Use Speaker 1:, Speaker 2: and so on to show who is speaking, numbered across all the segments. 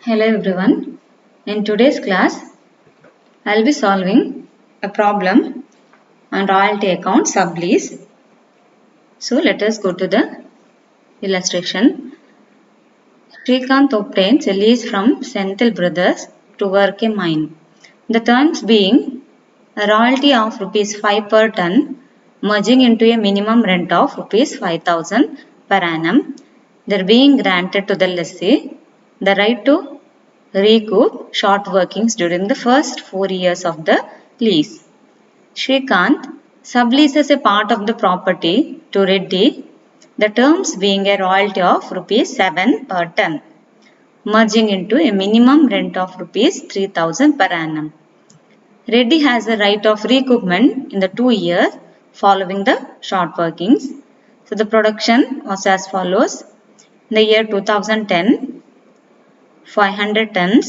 Speaker 1: Hello everyone. In today's class, I'll be solving a problem on royalty account sublease. So let us go to the illustration. Srikanth obtains a lease from Senthil Brothers to work a mine. The terms being a royalty of rupees 5 per ton merging into a minimum rent of rupees 5,000 per annum. There being granted to the lessee the right to recoup short workings during the first 4 years of the lease. Srikanth subleases a part of the property to Reddy, the terms being a royalty of rupees 7 per ton, merging into a minimum rent of rupees 3,000 per annum. Reddy has the right of recoupment in the 2 years following the short workings. So the production was as follows. In the year 2010, 500 tons.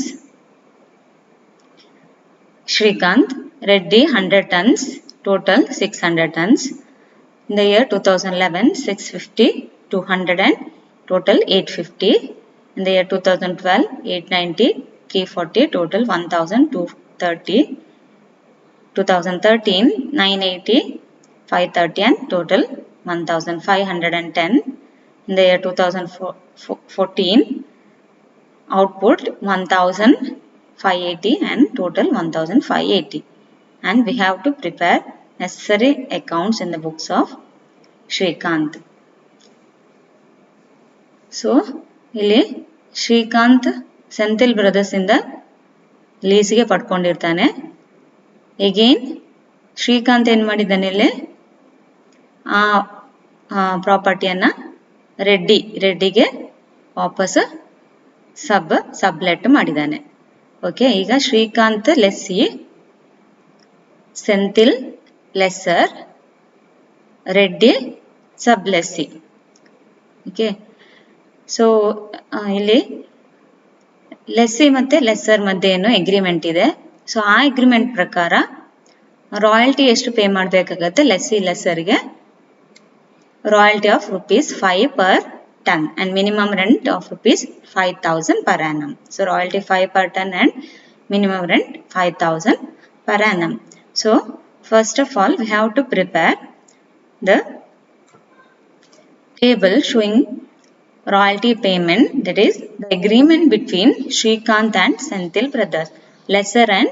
Speaker 1: Srikanth, Reddy 100 tons, total 600 tons. In the year 2011, 650, 200 and total 850. In the year 2012, 890, 340, total 1230. 2013, 980, 530 and total 1510. In the year 2014, output 1580 and total 1580. And we have to prepare necessary accounts in the books of Srikanth. So, ಇಲ್ಲಿ Srikanth Senthil brothers ಇಂದ ಲೀಸ್ಗೆ ಪಡ್ಕೊಂಡಿರ್ತಾನೆ. Again Srikanth ಏನು ಮಾಡಿದ್ದಾನೆ ಇಲ್ಲಿ ಆ ಪ್ರಾಪರ್ಟಿಯನ್ನು ರೆಡ್ಡಿಗೆ ವಾಪಸ್ sublet ಮಾಡಿದ್ದಾನೆ. Okay, ಈಗ Srikanth lessee, Senthil lessor, Reddy sublessee. Okay, so ಇಲ್ಲಿ ಲೆಸ್ಸಿ ಮತ್ತು ಲೆಸ್ಸರ್ ಮಧ್ಯೆ ಏನು ಅಗ್ರಿಮೆಂಟ್ ಇದೆ. ಸೊ ಆ ಅಗ್ರಿಮೆಂಟ್ ಪ್ರಕಾರ ರಾಯಲ್ಟಿ ಎಷ್ಟು ಪೇ ಮಾಡಬೇಕಾಗತ್ತೆ ಲೆಸ್ಸರ್ಗೆ? Royalty of rupees 5 per ton and minimum rent of rupees 5,000 per annum. So royalty 5 per ton and minimum rent 5,000 per annum. So first of all we have to prepare the table showing royalty payment, that is the agreement between Srikanth and Senthil brothers, lessor and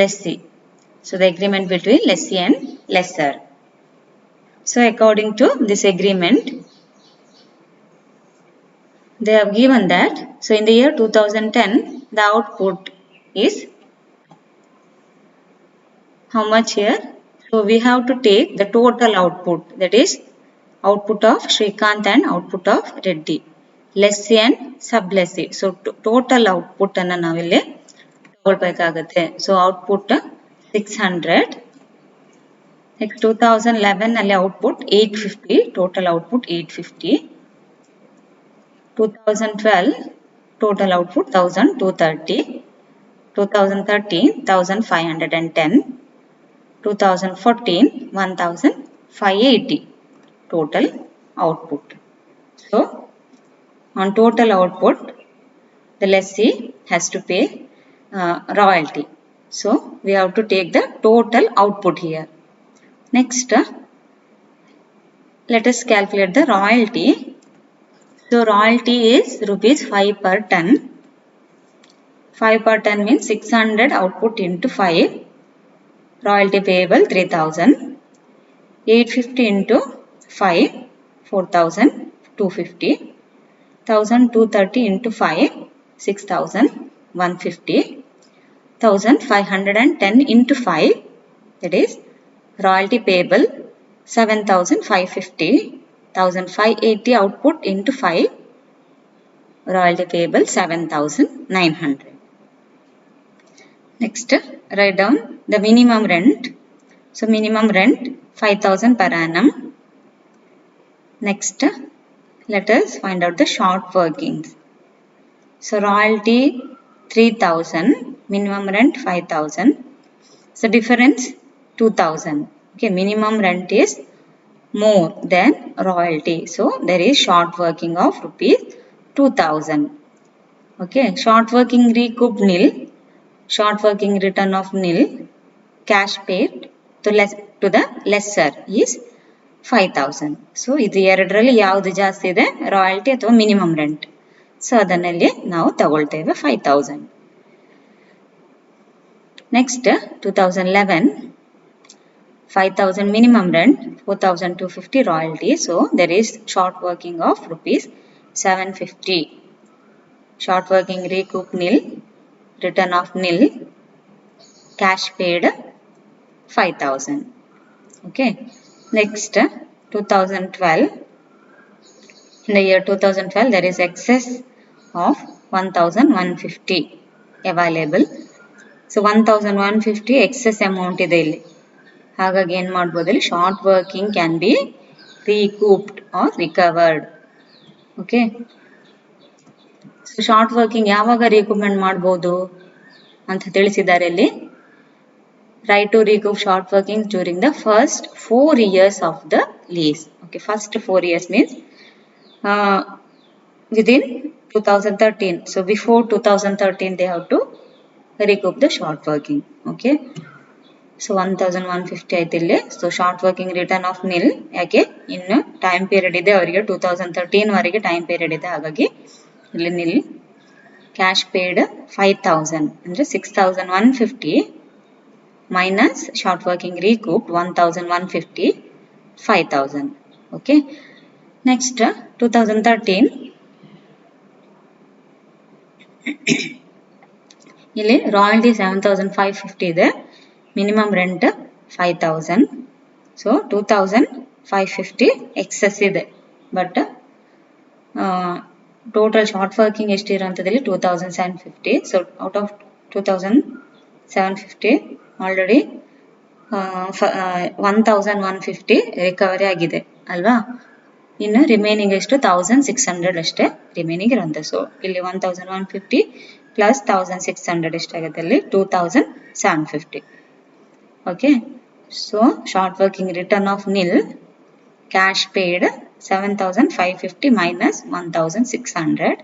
Speaker 1: lessee. So the agreement between lessee and lessor. So according to this agreement, they have given that, so in the year 2010, the output is how much here? So we have to take the total output, that is output of Srikanth and output of Reddy, lessee and sublessee. So total output ಅನ್ನು ನಾವಿಲ್ಲಿ ತಗೊಳ್ಬೇಕಾಗುತ್ತೆ. So output 600. Next 2011 ಅಲ್ಲಿ output 850, total output 850. 2012 total output 1230. 2013 1510. 2014 1580 total output. So on total output the lessee has to pay royalty. So we have to take the total output here. Next let us calculate the royalty. So royalty is rupees 5 per ton. 5 per ton means 600 output into 5. Royalty payable 3,000. 850 into 5, 4,250. 1,230 into 5, 6,150. 1,510 into 5, that is royalty payable 7,550. 1,580 output into 5, royalty payable 7,900. Next, write down the minimum rent. So minimum rent 5,000 per annum. Next, let us find out the short workings. So royalty 3,000, minimum rent 5,000. So difference 2,000. Okay, minimum rent is more than royalty. So there is short working of rupees 2,000. Okay, short working recouped nil, short working return of nil, cash paid to the lesser is 5,000. So ಇದು ಎರಡರಲ್ಲಿ ಯಾವುದು ಜಾಸ್ತಿ ಇದೆ, royalty ಅಥವಾ minimum rent. So ಅದನ್ನಲ್ಲಿ ನಾವು ತಗೊಳ್ತೇವೆ 5,000. Next 2011, 5,000 minimum rent, 4,250 royalty. So there is short working of rupees 750. Short working recoup nil, return of nil, cash paid 5,000. Okay. Next 2012. In the year 2012 there is excess of 1,150 available. So 1,150 excess amount ಇದೆ ಇಲ್ಲಿ. ಹಾಗಾಗಿ ಏನು ಮಾಡ್ಬೋದು ಇಲ್ಲಿ, short working can be recouped or recovered. Okay, so short working ಯಾವಾಗ recoupment ಮಾಡ್ಬೋದು ಅಂತ ತಿಳಿಸಿದ್ದಾರೆ ಇಲ್ಲಿ. Right to recoup short working during the first 4 years of the lease. Okay, first 4 years means within 2013. So before 2013 they have to recoup the short working. Okay, so 1,150 ಆಯ್ತು ಇಲ್ಲಿ. So short working return of nil, ಯಾಕೆ ಇನ್ನು time period ಇದೆ ಅವರಿಗೆ, 2013 ವರೆಗೆ time period ಇದೆ, ಹಾಗಾಗಿ ಇಲ್ಲಿ ನಿಲ್. ಕ್ಯಾಶ್ ಪೇಡ್ 5,000 ಅಂದರೆ 6,150 minus short working recoup 1,150, 5,000. Okay, next 2013 ಇಲ್ಲಿ ರಾಯಲ್ಟಿ 7,550 ಇದೆ, ಮಿನಿಮಮ್ ರೆಂಟ್ 5,000. ಸೊ 2,550 ಎಕ್ಸೆಸ್ ಇದೆ, ಬಟ್ ಟೋಟಲ್ ಶಾರ್ಟ್ ವರ್ಕಿಂಗ್ ಎಷ್ಟಿರೋಂಥದ್ದಲ್ಲಿ 2,750. So out of 2,750 already 1,150 recovery ಆಗಿದೆ ಅಲ್ವಾ. ಇನ್ನು ರಿಮೈನಿಂಗ್ ಎಷ್ಟು 1,600 ಅಷ್ಟೇ ರಿಮೈನಿಂಗ್ ಇರೋಂಥ. ಸೊ ಇಲ್ಲಿ 1,150 ಪ್ಲಸ್ 1,600 ಎಷ್ಟಾಗುತ್ತೆ ಅಲ್ಲಿ 2,750. Okay, so short working return of nil, cash paid 7,550 minus 1,600,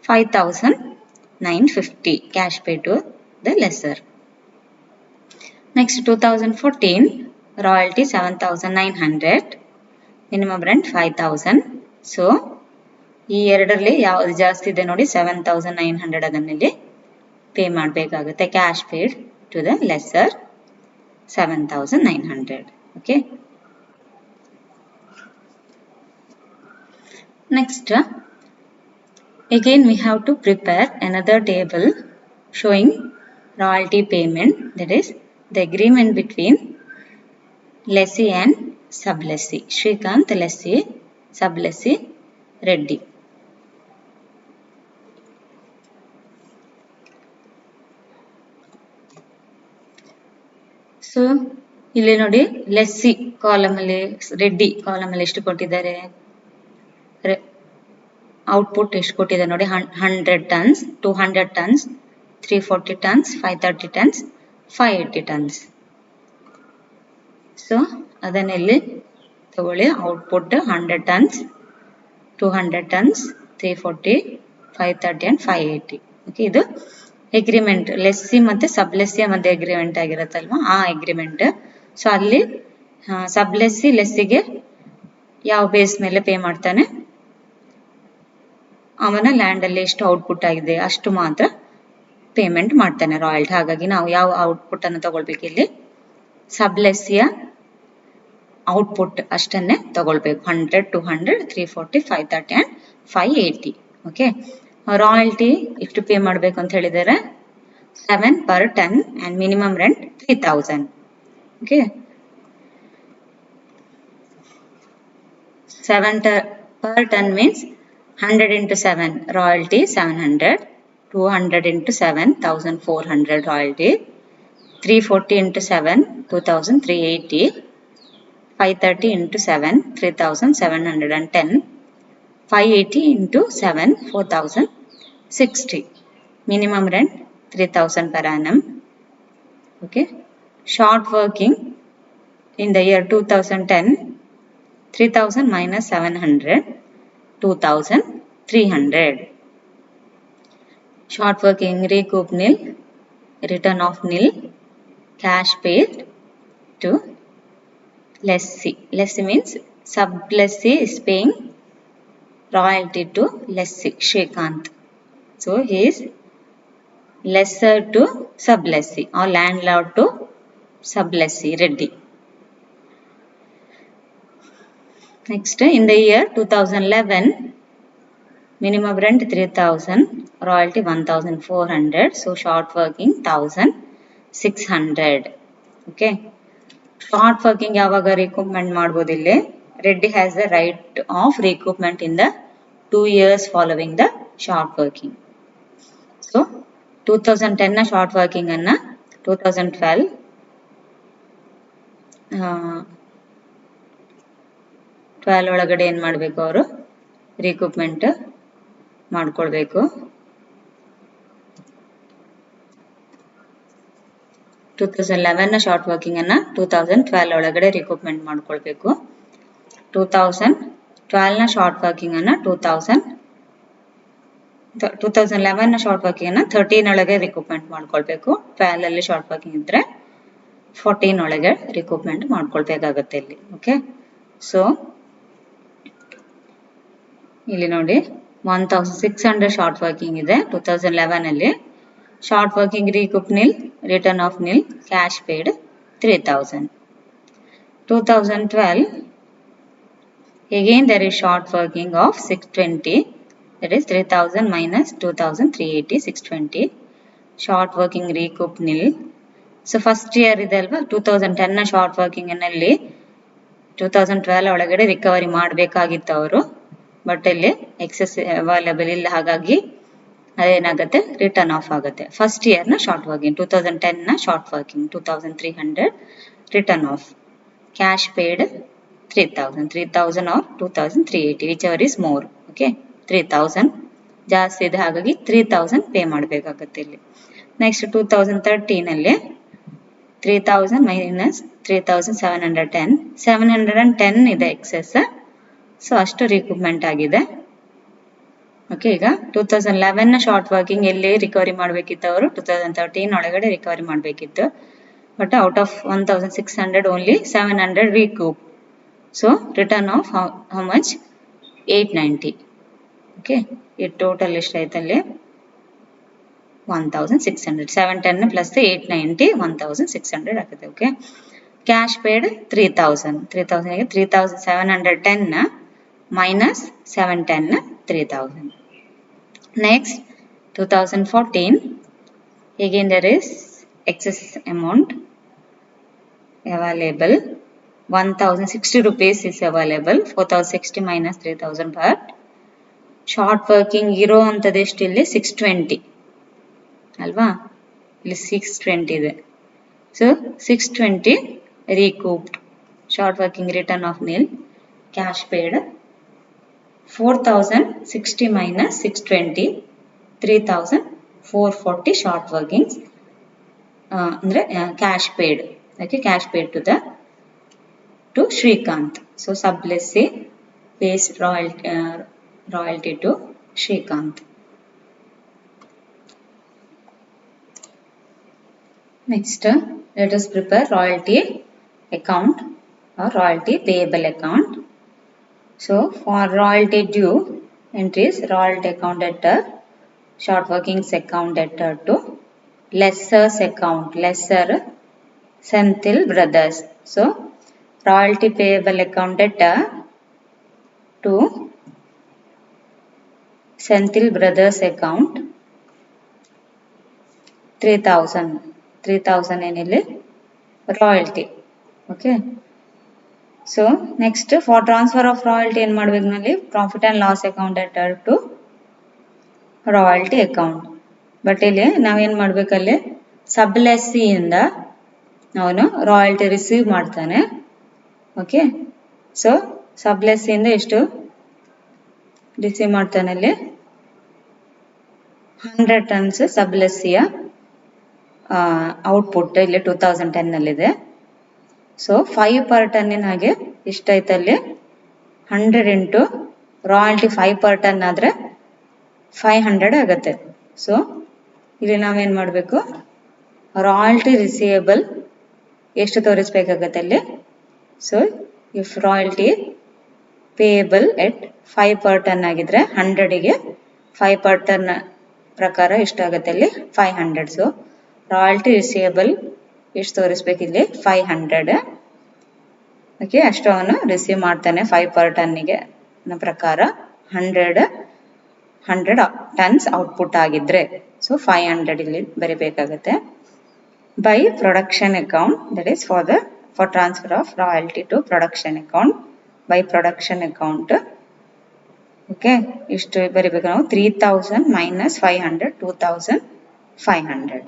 Speaker 1: 5,950 cash paid to the lesser. Next 2014, royalty 7,900, minimum rent 5,000. So ಈ ಎರಡರಲ್ಲಿ ಯಾವುದು ಜಾಸ್ತಿ ಇದೆ ನೋಡಿ, 7,900 ಅದನ್ನಲ್ಲಿ ಪೇ ಮಾಡಬೇಕಾಗುತ್ತೆ. Cash paid to the lesser 7,900. Okay, next again we have to prepare another table showing royalty payment, that is the agreement between lessee and sublessee. Shrikant lessee, sublessee Reddy. So ಇಲ್ಲಿ ನೋಡಿ, lessee column ಅಲ್ಲಿ, Reddy column ಅಲ್ಲಿ ಎಷ್ಟು ಕೊಟ್ಟಿದ್ದಾರೆ, output ಎಷ್ಟು ಕೊಟ್ಟಿದ್ದಾರೆ ನೋಡಿ, 100 tons, 200 tons, 340 tons, 530 tons, 580 tons. So ಅದನ್ನೆಲ್ಲಿ ತಗೊಳ್ಳಿ, output 100 tons, 200 tons, 340, 530 and 580. Okay, ಇದು ಎಗ್ರಿಮೆಂಟ್ ಲೆಸ್ಸಿ ಮತ್ತೆ ಸಬ್ಲೆಸ್ಸಿಯ ಮಧ್ಯೆ ಎಗ್ರಿಮೆಂಟ್ ಆಗಿರುತ್ತಲ್ವಾ, ಆ ಎಗ್ರಿಮೆಂಟ್. ಸೊ ಅಲ್ಲಿ ಸಬ್ಲೆಸ್ಸಿ ಲೆಸ್ಸಿಗೆ ಯಾವ ಬೇಸ್ ಮೇಲೆ ಪೇ ಮಾಡ್ತಾನೆ, ಅವನ ಲ್ಯಾಂಡ್ ಅಲ್ಲಿ ಎಷ್ಟು ಔಟ್ಪುಟ್ ಆಗಿದೆ ಅಷ್ಟು ಮಾತ್ರ ಪೇಮೆಂಟ್ ಮಾಡ್ತಾನೆ ರಾಯಲ್ಟಿ. ಹಾಗಾಗಿ ನಾವು ಯಾವ ಔಟ್ಪುಟ್ ಅನ್ನು ತಗೊಳ್ಬೇಕು ಇಲ್ಲಿ, ಸಬ್ಲೆಸ್ಸಿಯ ಔಟ್ಪುಟ್ ಅಷ್ಟನ್ನೇ ತಗೊಳ್ಬೇಕು. 100, 200, 340, 530 and 580. ಓಕೆ, ರಾಯಲ್ಟಿ ಎಷ್ಟು ಪೇ ಮಾಡಬೇಕು ಅಂತ ಹೇಳಿದರೆ 7 per ton and minimum rent 3,000. Okay, 7 per ton means 100 into 7 royalty 700, 200 into 7 1,400 royalty, 340 into 7 2,380, 530 into 7 3,710, 580 into 7 4,060. Minimum rent 3,000 per annum. Okay, short working in the year 2010, 3,000 minus 700, 2,300. short working recoup nil, return of nil, cash paid to lessee. Lessee means sub-lessee is paying royalty to lessee, Shrikant. So he is lessor to sub-lessee or landlord to sub-lessee, Reddy. Next, in the year 2011, minimum rent 3000, royalty 1400. So short working 1600. Okay. Short working yavaga recoupment ಮಾಡಬಹುದು ಇಲ್ಲಿ. Reddy has the right of recoupment in the 2 years following the short working. So 2010 ನ short working ಅನ್ನ 2012 ಒಳಗಡೆ ಏನು ಮಾಡಬೇಕು ಅವರು recoupment ಮಾಡ್ಕೊಳ್ಬೇಕು. 2011 ನ ಶಾರ್ಟ್ ವರ್ಕಿಂಗ್ ಅನ್ನ 2012 ಒಳಗಡೆ ರಿಕೂಪ್ಮೆಂಟ್ ಮಾಡ್ಕೊಳ್ಬೇಕು. 2012 ನ ಶಾರ್ಟ್ ವರ್ಕಿಂಗ್ ಅನ್ನ 2011 ನ ಶಾರ್ಟ್ ವರ್ಕಿಂಗ್ ಅನ್ನ 13 ಒಳಗೆ ರಿಕೂಪ್ಮೆಂಟ್ ಮಾಡ್ಕೊಳ್ಬೇಕು. 12 ಅಲ್ಲಿ ಶಾರ್ಟ್ ವರ್ಕಿಂಗ್ ಇದ್ರೆ 14 ಒಳಗೆ ರಿಕೂಪ್ಮೆಂಟ್ ಮಾಡ್ಕೊಳ್ಬೇಕಾಗುತ್ತೆ ಇಲ್ಲಿ. ಓಕೆ, ಸೊ ಇಲ್ಲಿ ನೋಡಿ 1600 ಶಾರ್ಟ್ ವರ್ಕಿಂಗ್ ಇದೆ 2011 ಅಲ್ಲಿ. Short working recoup nil, return of nil, cash paid 3000. 2012, again there is short working of 620, that is 3000 minus 2380, 620. Short working recoup nil. So first year ಇದಲ್ವಾ 2010 ನ short working ನಲ್ಲಿ 2012 ಒಳಗಡೆ recovery ಮಾಡಬೇಕಾಗಿತ್ತು ಅವರು, but ಇಲ್ಲಿ excess available ಇಲ್ಲ, ಹಾಗಾಗಿ ಅದೇನಾಗುತ್ತೆ return off ಆಗುತ್ತೆ. ಫಸ್ಟ್ ಇಯರ್ ನ ಶಾರ್ಟ್ ವರ್ಕಿಂಗ್ 2010 ನ short working 2300 return off. Cash paid 3000 or 2380 whichever is more. Okay, 3000 ಜಾಸ್ತಿ ಇದೆ, ಹಾಗಾಗಿ 3000 ಪೇ ಮಾಡಬೇಕಾಗುತ್ತೆ ಇಲ್ಲಿ. ನೆಕ್ಸ್ಟ್ 2013 ಅಲ್ಲಿ 3000 ಮೈನಸ್ 3710, 710 ಇದೆ ಎಕ್ಸೆಸ್, ಸೊ ಅಷ್ಟು ರಿಕೂಪ್ಮೆಂಟ್ ಆಗಿದೆ. ಓಕೆ, ಈಗ 2011 ನ ಶಾರ್ಟ್ ವರ್ಕಿಂಗ್ ಎಲ್ಲಿ ರಿಕವರಿ ಮಾಡಬೇಕಿತ್ತು ಅವರು 2013 ಒಳಗಡೆ ರಿಕವರಿ ಮಾಡಬೇಕಿತ್ತು, but out of 1600 only 700 recoup. So return of how much 890. Okay, ಈ ಟೋಟಲ್ ಎಷ್ಟಾಯ್ತಲ್ಲಿ 1600, 710 ಪ್ಲಸ್ 890 1600 ಆಗುತ್ತೆ. ಓಕೆ, ಕ್ಯಾಶ್ ಪೇಡ್ 3000 ಗೆ 3710 minus 710 3000. Next 2014, again there is excess amount available, 1060 rupees is available, 4060 minus 3000 but short working ಇರೋ ಅಂತದ್ದು ಎಷ್ಟು ಇಲ್ಲಿ 620 ಅಲ್ವಾ, ಇಲ್ಲಿ 620 ಇದೆ. So 620 recouped, short working return of nil, cash paid 4060 minus 620, 3440 short workings ಅಂದ್ರೆ cash paid. Okay, cash paid to Shrikant. So sub-lessee pays royalty to Shrikant. Next, let us prepare royalty account or royalty payable account. So for royalty due entries, royalty account debtor, short workings account debtor to lessors account, lessor Senthil brothers. So royalty payable account debtor to Senthil brothers account 3000 ಏನಿಲ್ಲಿ ರಾಯಲ್ಟಿ. Okay, so next for transfer of royalty ಏನು ಮಾಡ್ಬೇಕು, ನಲ್ಲಿ profit and loss account debtor to royalty account. But ಇಲ್ಲಿ ನಾವೇನು ಮಾಡ್ಬೇಕಲ್ಲಿ ಸಬ್ಲೆಸ್ಸಿಯಿಂದ ಅವನು ರಾಯಲ್ಟಿ ರಿಸೀವ್ ಮಾಡ್ತಾನೆ. ಓಕೆ, ಸೊ ಸಬ್ಲೆಸ್ಸಿಯಿಂದ ಎಷ್ಟು ರಿಸೀವ್ ಮಾಡ್ತಾನೆ, ಅಲ್ಲಿ 100 ಟನ್ಸ್ ಸಬ್ಲೆಸ್ಸಿಯ ಔಟ್ಪುಟ್ ಇಲ್ಲಿ 2010 ನಲ್ಲಿದೆ. ಸೊ 5 per ton ಹಾಗೆ ಇಷ್ಟೈತಲ್ಲಿ 100 ಇಂಟು ರಾಯಲ್ಟಿ 5 per ton ಆದರೆ 500 ಆಗುತ್ತೆ. ಸೊ ಇಲ್ಲಿ ನಾವೇನು ಮಾಡಬೇಕು, ರಾಯಲ್ಟಿ ರಿಸೀವೇಬಲ್ ಎಷ್ಟು ತೋರಿಸ್ಬೇಕಾಗತ್ತೆ ಅಲ್ಲಿ. So if royalty payable at 5 per ton ಆಗಿದ್ರೆ 100ಗೆ 5 per ton ಪ್ರಕಾರ ಎಷ್ಟಾಗುತ್ತೆ ಅಲ್ಲಿ 500. ಸೊ ರಾಯಲ್ಟಿ ರಿಸೀವೇಬಲ್ ಎಷ್ಟು ತೋರಿಸ್ಬೇಕು ಇಲ್ಲಿ 500. ಓಕೆ, ಅಷ್ಟು ಅವನು ರಿಸೀವ್ ಮಾಡ್ತಾನೆ 5 per ಟನ್ನಿಗೆ ಪ್ರಕಾರ 100 ಟನ್ಸ್ ಔಟ್ಪುಟ್ ಆಗಿದ್ರೆ. ಸೊ 500 ಇಲ್ಲಿ ಬರೀಬೇಕಾಗತ್ತೆ. By production account, that is for transfer of royalty to production account. By production account okay ಇಷ್ಟು ಬರೀಬೇಕು ನಾವು. 3000 ಮೈನಸ್ 500 2500.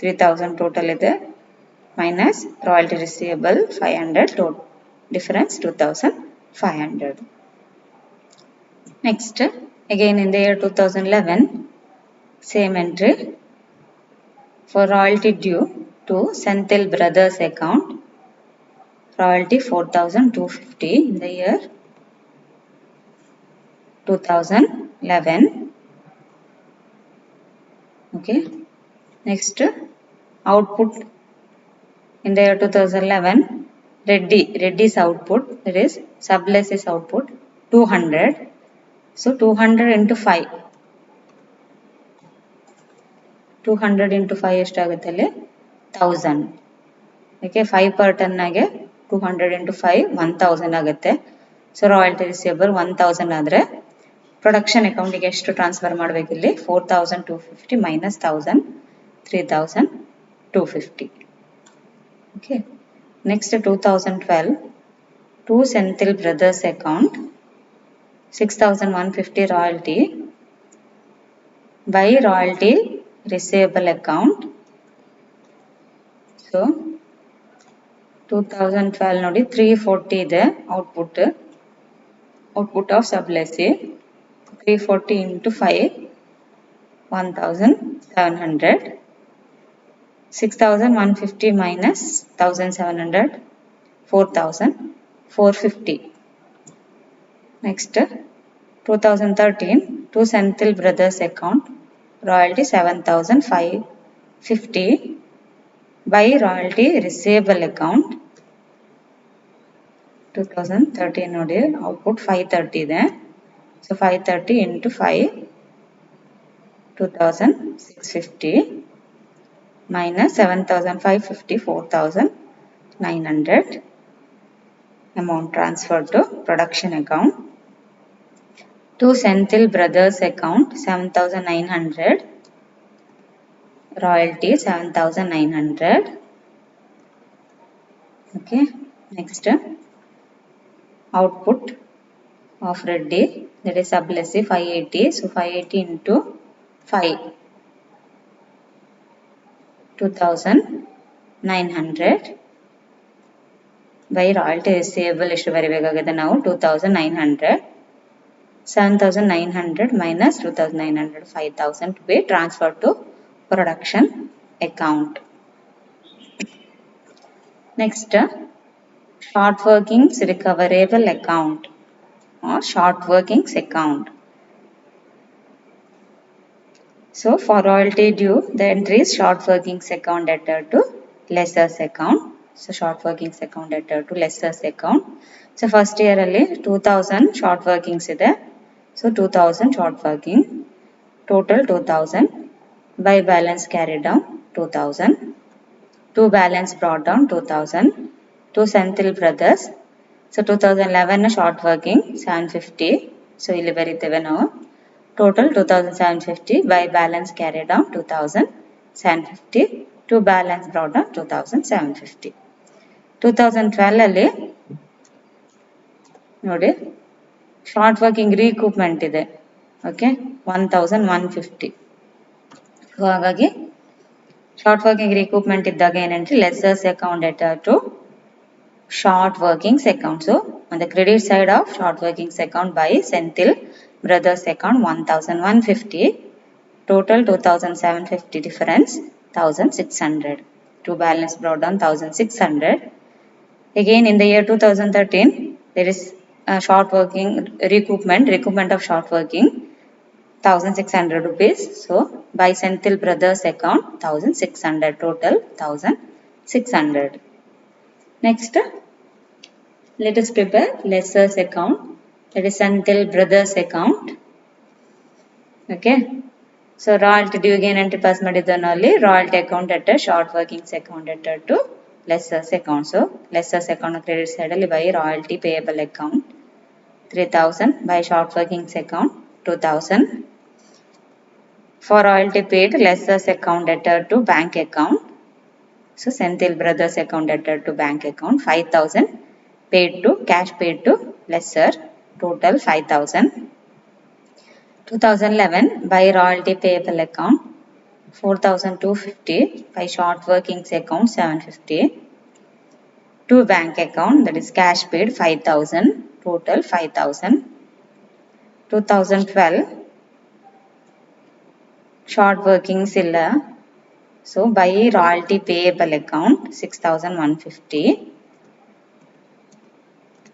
Speaker 1: 3000 ಟೋಟಲ್ ಇದೆ minus royalty receivable 500 difference 2500. Next, again in the year 2011, same entry for royalty due to Senthil Brothers account, royalty 4250 in the year 2011. Okay, next output in the year 2011, Reddy's output, that is subless's output 200. So 200 into 5. 200 into 5 ಎಷ್ಟಾಗುತ್ತೆ ಅಲ್ಲಿ 1000. Okay, 5 per ton ಆಗಿ 200 into 5 1000 ಆಗುತ್ತೆ. So royalty receivable 1000 ಆದರೆ production ಅಕೌಂಟಿಗೆ ಎಷ್ಟು transfer ಮಾಡಬೇಕು ಇಲ್ಲಿ 4250 minus 1000 3250. Okay, next 2012 to Senthil brothers account 6150 royalty by royalty receivable account. So 2012 ನೋಡಿ 340 ಇದೆ output of sublessee. 340 into 5 1700. 6150 minus 1700 4450. Next 2013 to Senthil Brothers account, royalty 7550 by royalty receivable account. 2013 ನೋಡಿ output 530 ಇದೆ. So 530 into 5 2650 minus 7550 4900. Amount transferred to production account. To Senthil Brothers account 7900, royalty 7900. Okay, next output of Reddy, that is sublessee 580. So 580 into 5 2900 by royalty receivable ಎಷ್ಟು ಬರೀಬೇಕಾಗುತ್ತೆ ನಾವು 2900. 7900 minus 2900 5000 to be transferred to production account. Next, short workings recoverable account or short workings account. So for royalty due, the entry is short workings account debtor to lessors account. So short workings account debtor to lessors account. So first year alli 2000 short workings ಇದೆ. So 2000 short working, total 2000 by balance carried down 2000, to balance brought down 2000 to Senthil Brothers. So 2011 short working 750. So ಇಲ್ಲಿ ಬರೀತೇವೆ ನಾವು total 2750 by balance carried down 2750 to balance brought down 2750. 2012 ಅಲ್ಲಿ ನೋಡಿ short working recoupment ಇದೆ. Okay, 1150. So ಹಾಗಾಗಿ short working recoupment ಇದ್ದಾಗ ಏನಂದ್ರೆ lessors account debtor to short workings account. So on the credit side of short workings account by Senthil Brothers account 1150, total 2750 difference 1600, to balance brought down 1600. Again in the year 2013 there is short working recoupment of short working 1600 rupees. So by Senthil brothers account 1600, total 1600. Next, let us prepare lessers account, that is Senthil brothers account. Okay. So royalty due gain entry pass ಮಾಡಿದ್ದನಲ್ಲಿ royalty account at short workings account at to lessers account. So lessers account credit side ಅಲ್ಲಿ by royalty payable account 3000, by short workings account 2000. For royalty paid, lessers account debtor to bank account. So Senthil brothers account debtor to bank account 5000, paid to cash paid to lesser, total 5000. 2011 by royalty payable account 4250, by short workings account 750, to bank account, that is cash paid 5000, total 5000. 2012 short workings illa, so by royalty payable account 6150,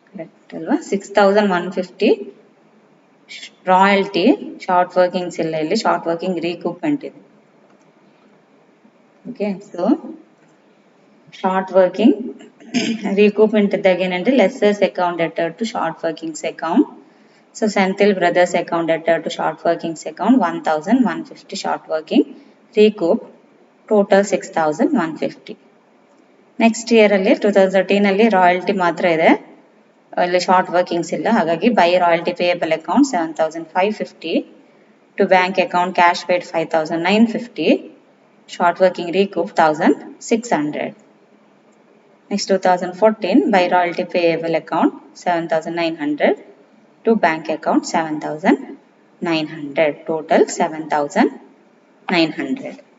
Speaker 1: correct alva, 6150 royalty short workings illa, illi short working recoupment ಇದೆ. Okay, so short working recoupment ಇದ್ದಾಗ ಏನಂದ್ರೆ lessers account debtor to short workings account. So Senthil brothers account debtor to short workings account 1150 short working recoup, total 6150. Next year ಅಲ್ಲಿ 2013 ಅಲ್ಲಿ royalty ಮಾತ್ರ ಇದೆ, ಅಲ್ಲಿ short workings ಇಲ್ಲ, ಹಾಗಾಗಿ by royalty payable account 7550, to bank account cash paid 5950, short working recoup 1600. Next 2014 by royalty payable account 7900, to bank account 7900, total 7900.